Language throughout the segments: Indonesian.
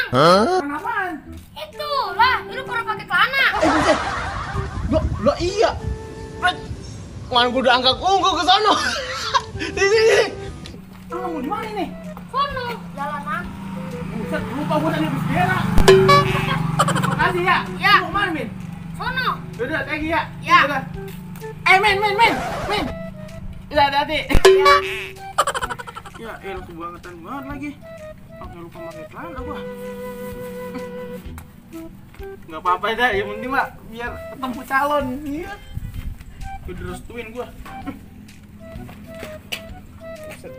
Apaan? Itu lah, lu pernah pakai celana. Lo iya. Mana gua udah angkat kungku ke sono. Di sini. Kamu di mana nih? Sono, jalan ah. Buset, lupa gua tadi habis berak. Makasih ya. Ya. Mau kemana, Min? Sono. Udah, thank you ya. Ya. Udah. Min. Udah, hati-hati. Ya. Ya, elah kebangetan banget lagi. Pakai lupa pakai celana gua. Nggak apa-apa dah, yang penting mah biar ketemu calon. Iya. Udah direstuin gua. Buset.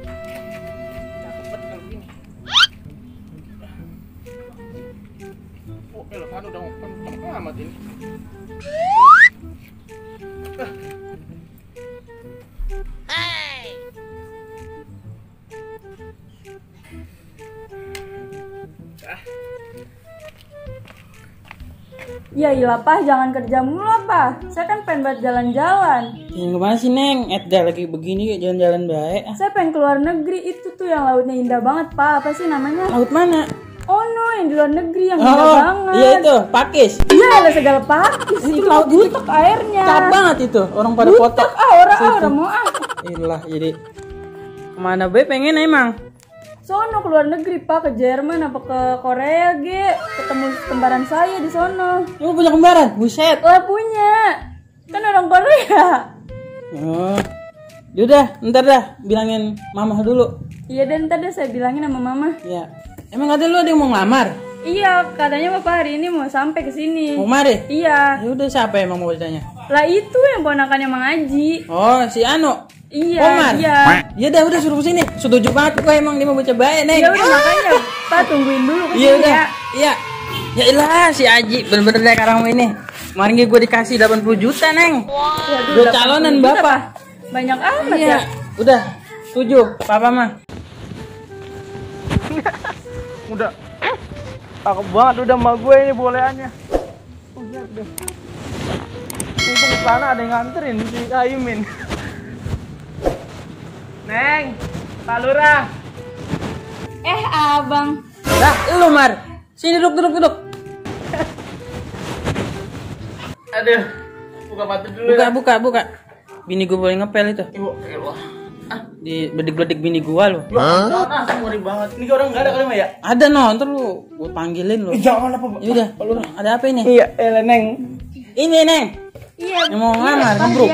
Cakep banget kalau gini. Oh, elah kan udah ngomong amat ini. Ya ilah Pak, jangan kerja mulu apa. Saya kan pengen buat jalan-jalan. Yang kemana sih Neng? Edgar lagi begini kayak jalan-jalan baik. Saya pengen keluar negeri, itu tuh yang lautnya indah banget Pak. Apa sih namanya? Laut mana? Oh no, yang di luar negeri yang indah banget. Iya itu, Pakis. Iya, ada segala pakis. Itu Itu laut itu. butek airnya. Cap banget itu, orang pada foto. Butek orang mau ah. Ilah, jadi kemana be pengen emang? Sono keluar negeri Pak, ke Jerman apa ke Korea ge. Ketemu kembaran saya di sono. Lu punya kembaran? Buset. Lah punya. Kan orang Korea. Oh. Yaudah, ntar dah bilangin mama dulu. Iya dan ntar deh saya bilangin sama mama. Ya. Emang ada lu ada yang mau ngelamar? Iya, katanya Bapak hari ini mau sampai ke sini. Mau kemari? Iya. Ya udah, siapa emang mau ditanya? Lah itu yang ponakannya Mang Haji. Oh, si Anu. Iya, Omar. iya. Ya udah suruh kesini. Setuju banget gua, emang dia mau baca baik, Neng. Ya udah makanya Pak tungguin dulu kesini Iya udah. ya. Iya. Ya ilah si Aji bener-bener deh sekarang ini. Kemarin gue dikasih 80 juta, Neng. Waduh, Gue calonan 80 juta, Bapak. Pak. Banyak amat Iya. ya. Udah, setuju. Papa mah. Udah. Cakep banget udah sama gue ini bolehannya. Oh, lihat deh. Untung ke sana ada yang nganterin si Ayumin. Neng, Pak Lurah. Abang. Dah, lu Mar. Sini duduk. Aduh. Buka mata dulu ya. Buka. Bini gue boleh ngepel itu. Ibu, elah. Di bedik-bedik bini gue lu. Hah? Sorry banget. Ini orang enggak ada kali mah ya? Ada no, ntar lu gue panggilin lu. Jangan apa, Pak. Ya udah, ada apa ini? Iya, elah Neng. Ini, Neng. Iya. Yang mau ngelamar, ngebruk.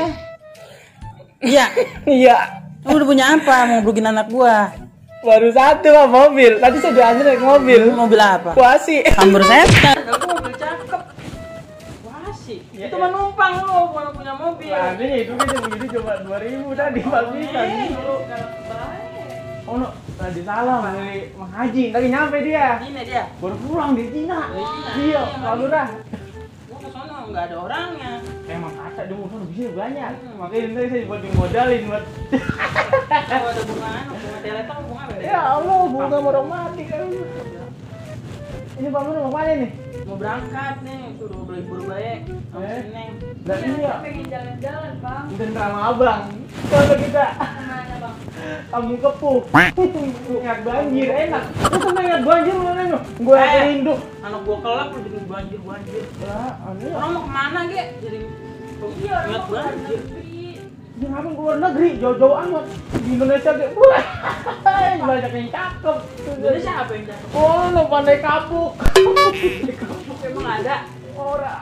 Iya. Iya. Lu udah punya apa? Mau ngebrukin anak gua. Baru satu Pak, mobil. Tadi saya diantar naik mobil. Mobil apa? Kuasi. Sambur setan. Kalau mobil cakep. Wah sih. Ya, Itu ya. menumpang lu, bukan punya mobil. Tadi itu kita begitu cuma 2.000 tadi balikan. Oh no, tadi salah dari Mang Haji. Tadi nyampe dia. Ini dia. Baru pulang di Cina. Dari Cina. Iya, Pak Lurah. Gua ke sono enggak ada orangnya. Emang kata dia mau bisnis banyak. Makanya nanti saya buat dimodalin buat. Kalau ada bunga teleton, bunga apa? Ya Allah, bunga romantis kan. Ini Pak Lurah mau mana nih? Mau berangkat nih, suruh beli buru baik. Sama si Neng. Dan iya, Pengen jalan-jalan Bang. dan sama abang. Kalau kita Kemana Bang? kampung kepuh, ingat banjir enak. Lu pernah ingat banjir lu Neng? Gue rindu. Anak gua kelap lu jadi banjir. Ya, aneh. Orang mau kemana ge? Jadi Iya, ingat orang mau banjir. Dia ngapain ke luar negeri, jauh-jauh amat. Di Indonesia kayak, banyak yang cakep. Indonesia apa yang cakep? Oh, lu pandai kapuk. Emang ada? Ora.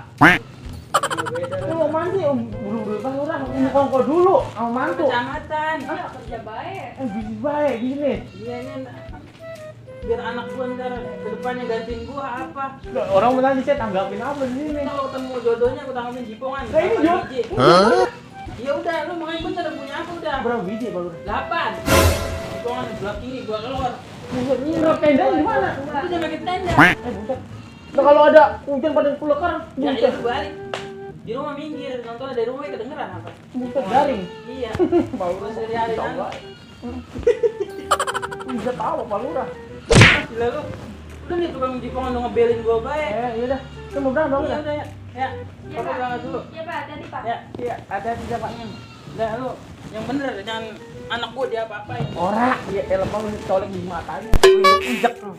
Beda Lu mau mandi, buru-buru Bang Lurah, mau kongko dulu sama mantu. kecamatan. Iya, kerja baik. Bisnis baik, bisnis. Iya ini biar anak gua ntar ke depannya gantiin gua apa? Loh, orang mau nanya saya tanggapin apa di sini? Kalau ketemu jodohnya gua tanggapin jipongan. Nah ini Jo. Ya udah, lu makanya bener punya apa udah? Berapa biji Bang Lurah? 8. Jipongan sebelah kiri gua keluar. Buset, ini berapa tenda di mana? Itu jangan pakai tenda. Buset. Nah kalau ada hujan pada kulekar, Ya buset. itu balik. Di rumah minggir, nonton dari rumah kedengeran apa? Buset garing. Iya. Pak Gua Lurah sehari-hari coba. Bisa tahu Pak Lurah. Gila lu. Udah nih tukang jipongan udah ngebelin gua baik. Yaudah. Kita mau berangkat Bang Iya Lurah. udah ya. Ya. Iya, Papa Pak. berangkat dulu. Iya Pak, hati-hati Pak. Ya, iya, hati-hati ya Pak. Udah lu yang bener jangan anak gua dia apa-apain. Ora, ya elah bang lu colek di matanya. Injek lu.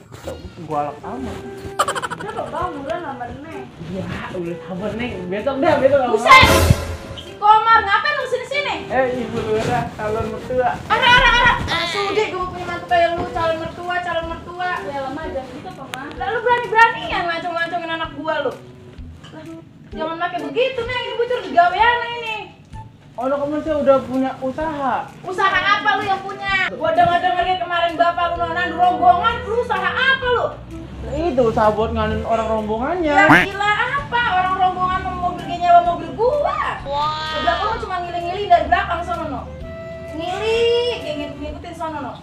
Gua alak amat. Udah kok bang, bulan nomor neng. Ya, udah sabar Neng. Besok dah, besok enggak. Buset! Si Komar, ngapain lu sini-sini? Ibu Lura, calon mertua. Ara. Sudi gue mau punya mantu kayak lu, calon mertua. Ya lama aja gitu kok mah. Lah lu berani-beranian ngacung-ngacungin anak gua lu. Lah, jangan pakai begitu Neng, ini bocor gawean ini. Oh, lo kamu sih udah punya usaha. Usaha apa lu yang punya? Gua denger-dengerin kemarin bapak lu nandu rombongan, lu usaha apa lu? Itu usaha buat nganin orang rombongannya. Ya gila apa? Orang rombongan mau mobil kayak nyewa mobil gua. Ke belakang lu cuma ngiling-ngiling dari belakang sono no. Ngiling, kayak ngikutin sono no.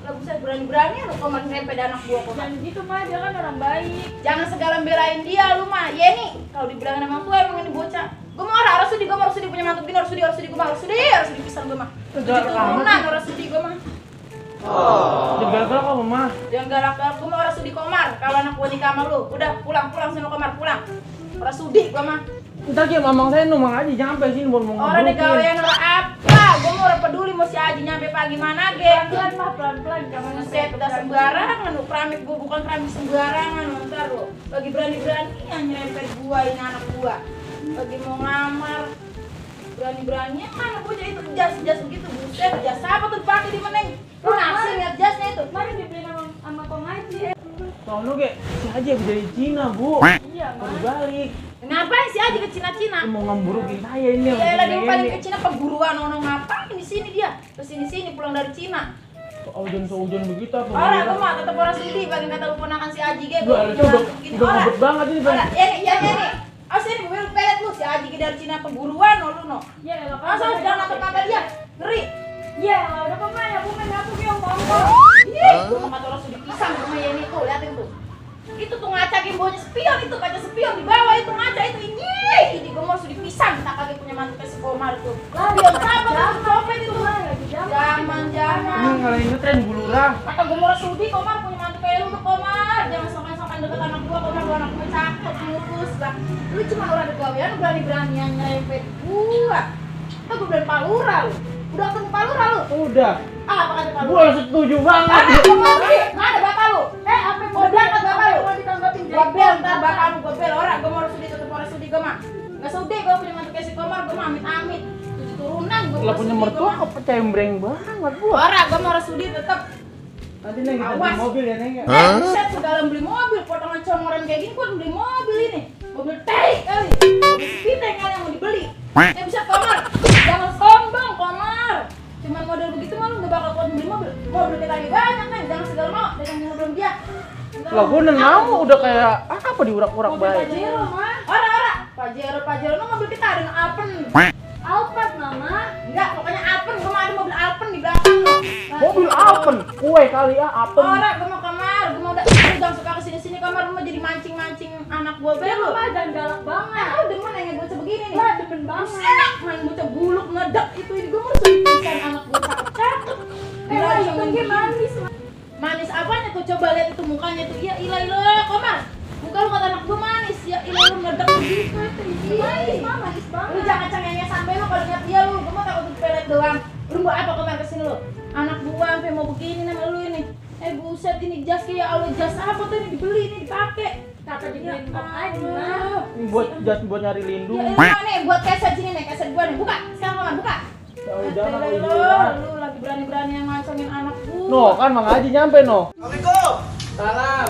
Lah buset berani-berani lu Komar ngerempet anak gua kok. Jangan gitu mah, dia kan orang baik. Jangan segala belain dia lu mah. Yeni, kalau dibilangin sama tua emang ini bocah. Gua mau harus sudi punya mantu gini, harus sudi gua mah, harus sudi pisan gua mah. Turunan harus sudi gua mah. Jadi galak-galak kamu mah. Jangan galak-galak, gua mau harus sudi Komar. Kalau anak gua nikah sama lu, udah pulang sono Komar pulang. Harus sudi gua mah. Ntar kayak mamang saya numang aja nyampe sini buat mau Orang gawean orang apa? Gua mau orang peduli mau si Aji nyampe pagi mana ge. Pelan-pelan mah, pelan-pelan. Jangan ngeset udah sembarangan lu, keramik gua bukan keramik sembarangan lu. Ntar lu lagi berani-berani yang nyerempet gua ini anak gua. Lagi mau ngamar. Berani-beraninya mana bocah itu jas begitu buset. Jas apa tuh dipakai di meneng? Lu naksir lihat jasnya itu. Mari dibeli sama Kong Aji. Soalnya kayak si Aji habis dari Cina, Bu. Iya, Baru balik. Ngapain si Aji ke Cina-Cina? Mau ngemburukin saya ini. Iya lah dia paling ke Cina perguruan ono ngapain di sini dia? Kesini pulang dari Cina. Hujan begitu apa? Orang gua mah tetep orang sudi bagi kata lu ponakan si Aji ge. Udah ngebet banget ini, Bang. Ya nih. Sini mobil pelet lu si Aji ge dari Cina perguruan lu no. Ya elah. Masa jangan nangkep dia. Ngeri. Ya udah pemain aku main aku ge ngomong. Ih, gua mah kata orang sudi pisang rumah ini tuh, liatin tuh. Itu tuh ngacakin bawanya spion itu, kaca spion di bawah itu ngaca itu ini. Ini gua mau sudi pisang tak kaget punya mantu kayak si Komar tuh. Spion sama tuh copet itu. Jangan. Ini ngalahin ngetren Bu Lura. Kata gua mau sudi Komar punya mantu kayak lu tuh Komar. Jangan sokan-sokan deket anak gua Komar, lu anak gua cakep, mulus lah. Lu cuma orang ada gawean berani-beranian nyerempet gua. Tuh gua bilang palura lu. Udah ketemu palura lu? Udah. Apa kata palura? Gua setuju banget. Mana bapak lu? Apa mau berangkat bapak lu? Mau ditanggapin gua bel ntar bapak lu gua bel orang gua mau sudi tetep orang sudi gua mah. Enggak sudi gua punya mantu kayak si Komar gua mah amit-amit. 7 turunan gua. Lah punya mertua kepecembreng banget gua. Orang gua mau sudi tetep. Nanti Neng kita beli mobil ya Neng ya. Buset segala beli mobil, potongan congoran kayak gini gua beli mobil ini. Mobil teik kali. Mobil piteng kali yang mau dibeli. Bisa Komar. Jangan sombong Komar. Cuman model begitu mah lu gak bakal kuat beli mobil. Mobil kita lagi banyak Neng, jangan segala mau dengan mobil dia. Lah gua nemu udah kayak apa diurak-urak baik. Pajero mah. Ora. Pajero no mobil kita ada Alpen. Alphard mama. Enggak, pokoknya Alpen, gua mau ada mobil Alpen di belakang lo. Mobil Alpen, kue kali ya Alpen. Ora, gua mau Komar, gua mau jangan suka kesini-sini Komar, lu mau jadi mancing-mancing anak gua be lu. Jangan galak banget. Ah, demen nanya bocah begini nih. Lah, demen banget. Main bocah buluk ngedek itu ini gua mau suruh anak gua cakep. Itu manis. Manis apanya tuh? Coba lihat itu mukanya tuh. Ya ilah Komar. Muka lu kata anak gua manis. Ya ilah lu ngedek begitu itu. Manis banget. Lu jangan cengengnya sampai lu kalau lihat dia lu. Gua mau takut pelet doang. Lu mau apa Komar kesini lu? Anak gua sampai mau begini nama lu ini. Buset ini jas kayak Allah jas apa tuh ini dibeli ini dipakai. Kata dibeliin Kong Aji mah. Ini buat jas buat nyari lindung. Ya ini nih buat keset sini nih, keset gua nih. Buka. Sekarang Komar buka. Ya udah Lu lagi berani-berani yang ngacangin anak gua. No, kan Mang Aji nyampe no. Assalamualaikum. Salam.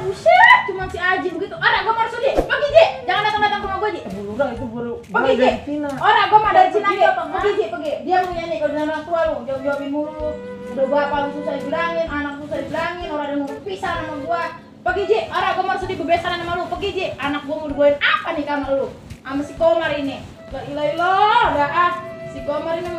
Buset, cuma si Aji begitu. Ora, gua mau sudi. Pergi, Ji. Jangan datang-datang ke rumah gua, Ji. Bu Lura itu baru Pergi, Ji. dari Cina. Ora, gua mah dari Cina, Ji. Pergi, Ji, pergi. Dia mau nyanyi kalau dengan orang tua lu, jawab-jawabin mulu. Udah bapak lu susah dibilangin, anak susah dibilangin, orang ada mau pisah sama gua. Pergi, Ji. Ora, gua mau sudi bebesaran sama lu. Pergi, Ji. Anak gua mau dibawain apa nih sama lu? Sama si Komar ini. La ilah, dah ah. Si Komar ini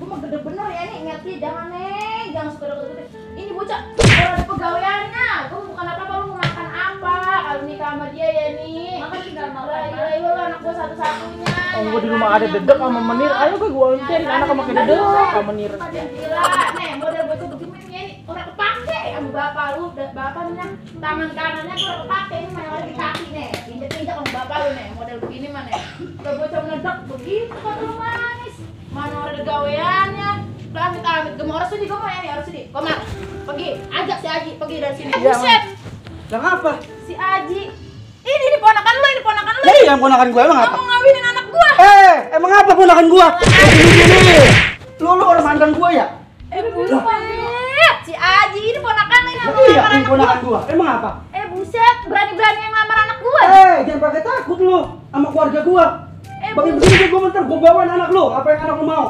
gua mah gede bener ya nih, ngerti jangan Neng, jangan suka deket-deket. Ini bocah orang ada pegawaiannya. Gua bukan apa-apa lu mau makan apa? Kalau nikah sama dia ya nih. Makan tinggal makan. Ilah anak gua satu-satunya. Oh, gua di rumah ada Dedek sama Menir. Ayo gua oncein anak sama kayak Dedek sama Menir. Gila, nih model bocah begini ini udah kepake sama bapak lu, bapaknya tangan kanannya tuh udah kepake ini mah yang lagi kaki nih. Injek-injek sama bapak lu nih, model begini mah nih. Udah bocah meledak begitu kan lu manis. Mana ada gaweannya. Lah amit-amit gua mau harus sudi, gua mau ya nih, harus sudi. Komar, pergi, ajak si Aji pergi dari sini. Iya, Buset, Yang apa? si Aji. Ini ponakan lu, ini ponakan lu. Yang ponakan gua emang apa? Kamu ngawinin anak gua. Emang apa ponakan gua? Gini. Lu orang mantan gua ya? Buset, si Aji ini ponakan lu, ini mau Iya, ngelamar ini anak ponakan gua. gua. Emang apa? Buset, berani-berani yang ngelamar anak gua. Jangan pakai takut lu sama keluarga gua. Begini gua bentar, gua bawa anak lu. Apa yang anak lu mau?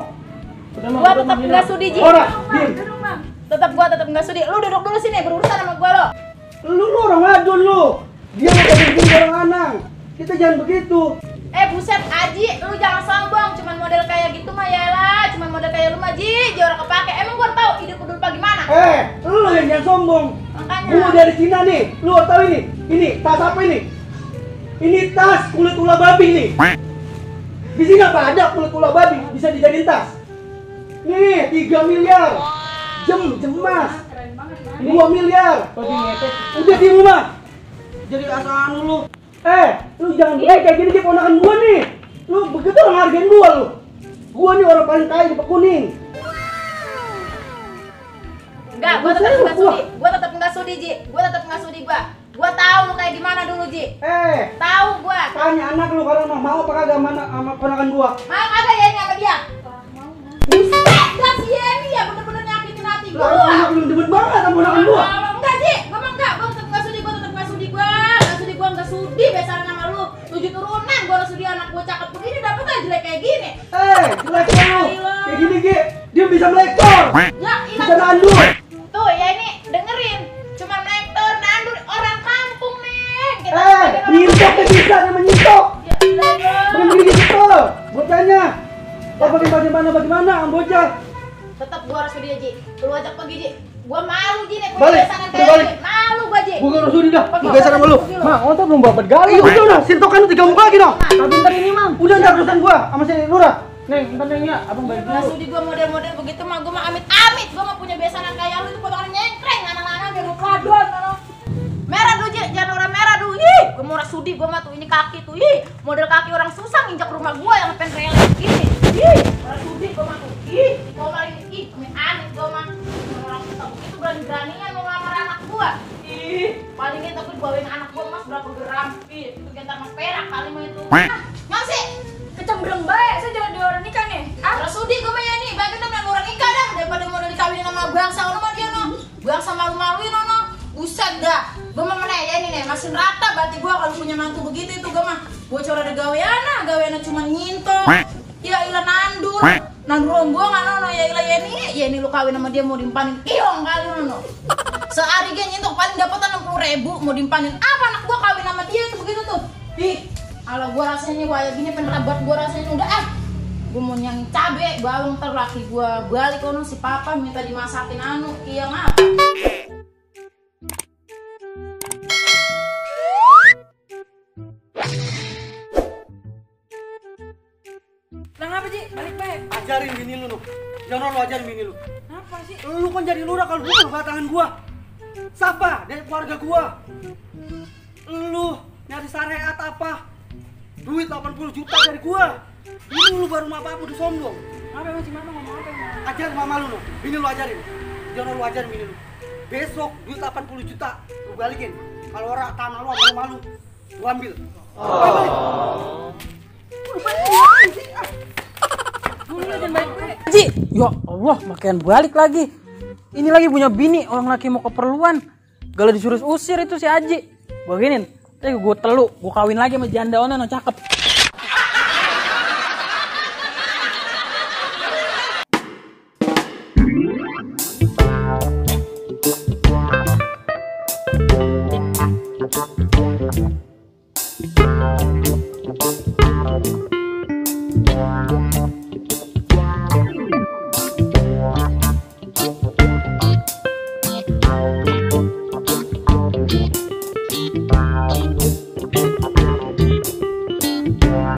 Gua tetap nggak sudi, Ji. Ora, diam. Gua tetap nggak sudi. Lu duduk dulu sini, berurusan sama gua lo. Lu orang adun lu. Dia mau bikin orang anak. Kita jangan begitu. Buset, Aji, lu jangan sombong. Cuman model kayak gitu mah yalah. Cuman model kayak lu mah, Ji. Orang kepake. Emang gua tahu hidup lu dulu gimana? Lu yang jangan sombong. Makanya. Gua dari Cina nih. Lu harus tahu ini. Ini tas apa ini? Ini tas kulit ular babi nih. Di sini apa ada kulit ular babi bisa dijadiin tas? Nih, 3 miliar. Jemas. 2 miliar. Udah di rumah. Jadi asalan lu. Lu jangan kayak gini di ponakan gua nih. Lu begitu orang hargain gua lu. Gua nih orang paling kaya di Pekuning. Enggak, gua tetap nggak sudi. Gua tetap nggak sudi, Ji. Gua tetap nggak sudi gua. Gua tahu lu kayak gimana dulu, Ji. Tahu gua. Tanya anak lu kalau mau apa kagak sama ponakan gua. Mau kagak ya ini sama dia? Buset, dah si Yeni ya bener-bener nyakitin hati gua. Anak lu demen banget sama ponakan gua. Enggak, Ji. Gua mah enggak. Gua tetap nggak sudi. Gua tetap nggak sudi. Gua nggak sudi besaran sama lu. 7 turunan gua sudi anak gua cakep begini dapet aja jelek kayak gini. Jelek lu. Kayak gini, Gi. Dia bisa melektor. Ya, Bisa nandur. Tuh, ya ini dengerin. Cuma melektor, nandur orang kampung, Neng. Nyintok dia bisa, dia menyintok. Ya, Bukan gini gitu. Bocahnya. Bagaimana, Am bocah? tetap gua harus dia, Ji. Lu ajak pergi, Ji. Gua malu, Ji, nih. Balik, Besaran udah kayak balik. gini. Malu gua, Ji. Gua harus sudi dah. Pergi. Geser sama lu. Pergi lu. Mang, onta belum babat gali. Udah lah, sintokan lu 3 muka lagi dong. Bentar ini, Mang. Udah ntar urusan gua sama si Lurah. Neng, bentar Neng ya, abang balik Nggak dulu. sudi gua model-model begitu mah, gua mah amit-amit. Gua mah punya besaran kayak lu itu potongan nyengkreng anak-anak biar lu padon, ano. Merah dulu, Ji. Jangan orang merah dulu. Ih, gua mau sudi gua mah tuh ini kaki tuh. Ih, model kaki orang susah nginjak rumah gua yang pen rel gini. Ih, orang sudi gua mah tuh. Ih, gua mah ini amit-amit gua mah. Orang susah begitu berani-beranian mau ngelamar anak gua. Ih, paling kita tuh bawain anak gua mas berapa gram. Ih, itu gentar mas perak kali mah itu. Masih kecembreng baik, saya jangan di orang nikah nih. Orang sudi gua mah ya nih, bagaimana dengan orang nikah dah daripada mau dikawinin sama bangsa ono mah dia no. Bangsa malu-maluin ono. Buset dah. Gua mah mana ya ini nih, masih rata berarti gua kalau punya mantu begitu itu gua mah. Gua coba ada gaweana cuma nyintok. Ya ilah nandur rombongan ono ya ilah ya ini lu kawin sama dia mau dimpanin kiong kali ono. Sehari dia nyentok paling dapat 60.000 mau dimpanin apa anak gua kawin sama dia tuh begitu tuh. Ih, kalau gua rasanya kayak gini pengen buat gua rasanya udah gua mau nyang cabe bawang ntar laki gua balik ono si papa minta dimasakin anu kiong apa. Kenapa, Ji? Balik baik. Ajarin bini lu. Jangan lu ajarin bini lu. Apa sih? Lu kan jadi lurah kalau bukan tangan gua. Siapa dari keluarga gua? Lu nyari syariat apa? Duit 80 juta dari gua. Ini lu baru apa-apa udah sombong. Apa masih mama ngomong apa emang? Ajarin mama lu, bini lu ajarin. Jangan lu ajarin bini lu. Besok duit 80 juta lu balikin. Kalau orang tanah lu sama rumah lu ambil. Balik. Ji, ya Allah, makin balik lagi. Ini lagi punya bini, orang laki mau keperluan. Kalau disuruh usir itu si Aji. Gua giniin, gue teluk, gue kawin lagi sama janda ono cakep.